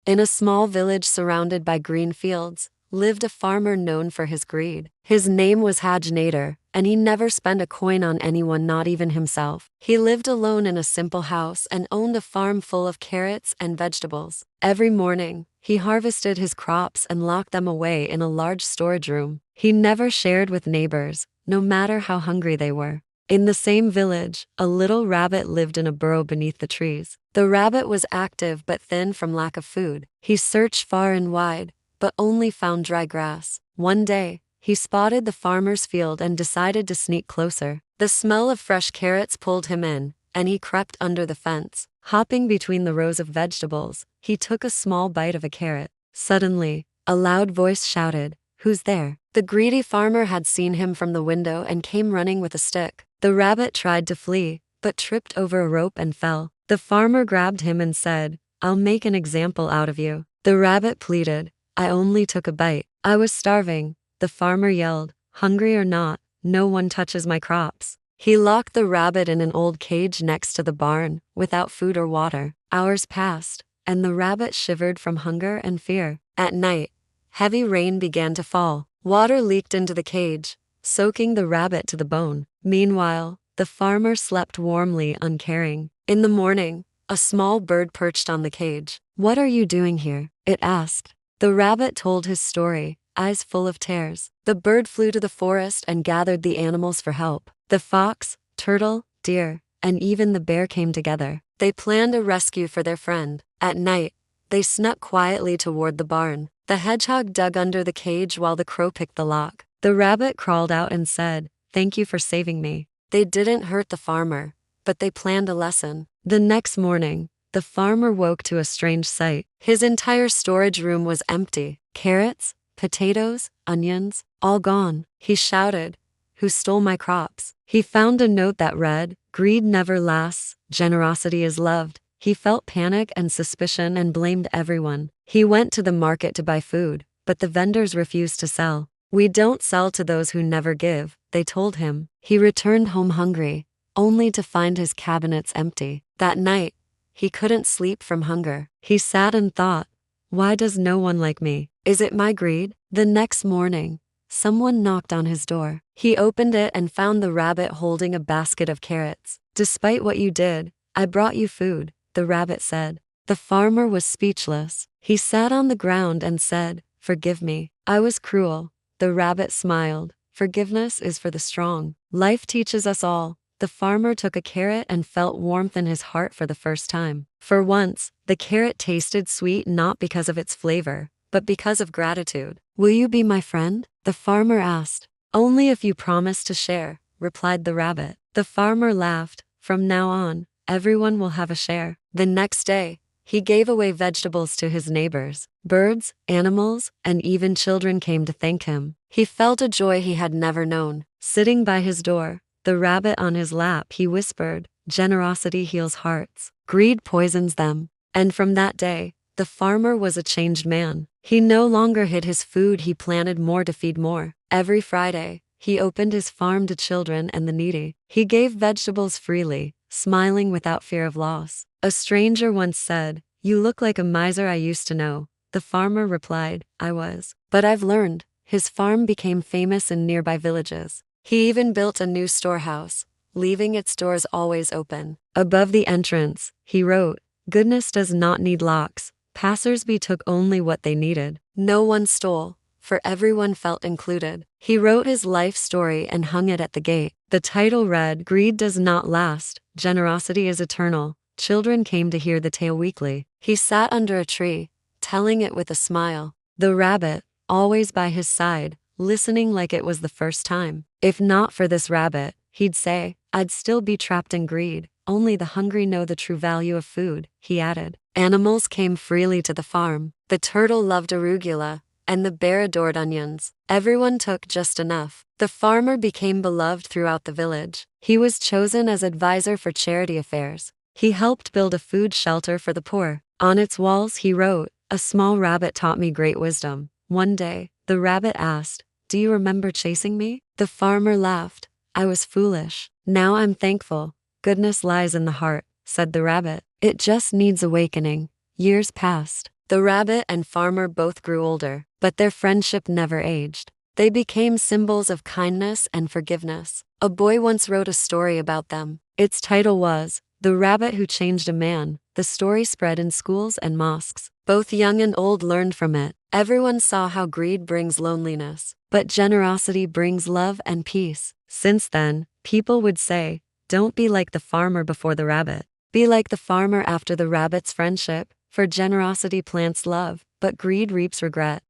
In a small village surrounded by green fields, lived a farmer known for his greed. His name was Haj Nader, and he never spent a coin on anyone, not even himself. He lived alone in a simple house and owned a farm full of carrots and vegetables. Every morning, he harvested his crops and locked them away in a large storage room. He never shared with neighbors, no matter how hungry they were. In the same village, a little rabbit lived in a burrow beneath the trees. The rabbit was active but thin from lack of food. He searched far and wide, but only found dry grass. One day, he spotted the farmer's field and decided to sneak closer. The smell of fresh carrots pulled him in, and he crept under the fence. Hopping between the rows of vegetables, he took a small bite of a carrot. Suddenly, a loud voice shouted, "Who's there?" The greedy farmer had seen him from the window and came running with a stick. The rabbit tried to flee, but tripped over a rope and fell. The farmer grabbed him and said, "I'll make an example out of you." The rabbit pleaded, "I only took a bite. I was starving." The farmer yelled, "Hungry or not, no one touches my crops." He locked the rabbit in an old cage next to the barn, without food or water. Hours passed, and the rabbit shivered from hunger and fear. At night, heavy rain began to fall. Water leaked into the cage, soaking the rabbit to the bone. Meanwhile, the farmer slept warmly, uncaring. In the morning, a small bird perched on the cage. "What are you doing here?" it asked. The rabbit told his story, eyes full of tears. The bird flew to the forest and gathered the animals for help. The fox, turtle, deer, and even the bear came together. They planned a rescue for their friend. At night, they snuck quietly toward the barn. The hedgehog dug under the cage while the crow picked the lock. The rabbit crawled out and said, "Thank you for saving me." They didn't hurt the farmer, but they planned a lesson. The next morning, the farmer woke to a strange sight. His entire storage room was empty. Carrots, potatoes, onions, all gone. He shouted, "Who stole my crops?" He found a note that read, "Greed never lasts, generosity is loved." He felt panic and suspicion and blamed everyone. He went to the market to buy food, but the vendors refused to sell. "We don't sell to those who never give," they told him. He returned home hungry, only to find his cabinets empty. That night, he couldn't sleep from hunger. He sat and thought, "Why does no one like me? Is it my greed?" The next morning, someone knocked on his door. He opened it and found the rabbit holding a basket of carrots. "Despite what you did, I brought you food," the rabbit said. The farmer was speechless. He sat on the ground and said, "Forgive me. I was cruel." The rabbit smiled. Forgiveness is for the strong. Life teaches us all. The farmer took a carrot and felt warmth in his heart for the first time. For once, the carrot tasted sweet not because of its flavor, but because of gratitude. "Will you be my friend?" the farmer asked. "Only if you promise to share," replied the rabbit. The farmer laughed. "From now on, everyone will have a share." The next day, he gave away vegetables to his neighbors. Birds, animals, and even children came to thank him. He felt a joy he had never known. Sitting by his door, the rabbit on his lap, he whispered, "Generosity heals hearts. Greed poisons them." And from that day, the farmer was a changed man. He no longer hid his food, he planted more to feed more. Every Friday, he opened his farm to children and the needy. He gave vegetables freely, smiling without fear of loss. A stranger once said, "You look like a miser I used to know." The farmer replied, "I was. But I've learned." His farm became famous in nearby villages. He even built a new storehouse, leaving its doors always open. Above the entrance, he wrote, "Goodness does not need locks." Passers-by took only what they needed. No one stole, for everyone felt included. He wrote his life story and hung it at the gate. The title read, "Greed does not last, generosity is eternal." Children came to hear the tale weekly. He sat under a tree, telling it with a smile. The rabbit, always by his side, listening like it was the first time. "If not for this rabbit," he'd say, "I'd still be trapped in greed. Only the hungry know the true value of food," he added. Animals came freely to the farm. The turtle loved arugula, and the bear adored onions. Everyone took just enough. The farmer became beloved throughout the village. He was chosen as advisor for charity affairs. He helped build a food shelter for the poor. On its walls he wrote, "A small rabbit taught me great wisdom." One day, the rabbit asked, "Do you remember chasing me?" The farmer laughed, "I was foolish. Now I'm thankful." "Goodness lies in the heart," said the rabbit. "It just needs awakening." Years passed. The rabbit and farmer both grew older, but their friendship never aged. They became symbols of kindness and forgiveness. A boy once wrote a story about them. Its title was, "The Rabbit Who Changed a Man." The story spread in schools and mosques. Both young and old learned from it. Everyone saw how greed brings loneliness, but generosity brings love and peace. Since then, people would say, don't be like the farmer before the rabbit. Be like the farmer after the rabbit's friendship, for generosity plants love, but greed reaps regret.